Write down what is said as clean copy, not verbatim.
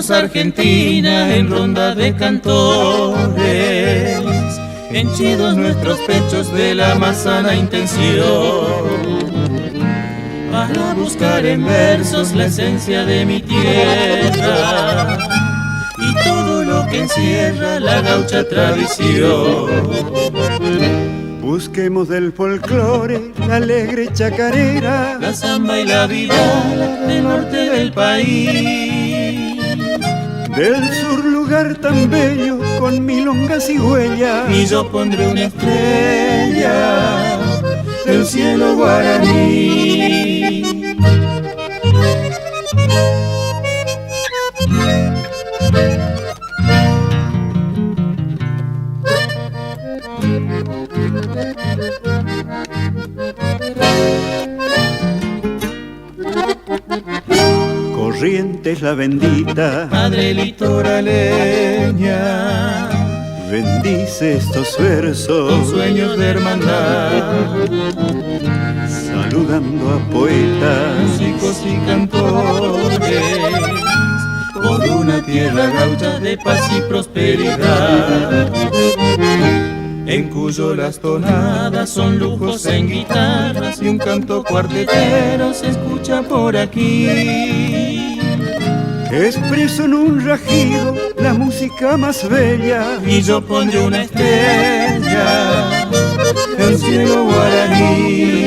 Venimos a Argentina en ronda de cantores, henchidos nuestros pechos de la más sana intención, para buscar en versos la esencia de mi tierra y todo lo que encierra la gaucha tradición. Busquemos del folclore la alegre chacarera, la samba y la viola del norte del país, del sur lugar tan bello con milongas y huellas. Y yo pondré una estrella del cielo guaraní. Corrientes la bendita, madre litoraleña, bendice estos versos con sueños de hermandad, saludando a poetas, músicos y cantores, por una tierra gaucha de paz y prosperidad, en cuyo las tonadas son lujos en guitarras y un canto cuartetero se escucha por aquí. Expreso en un rajido la música más bella, y yo pondré una estrella del cielo guaraní.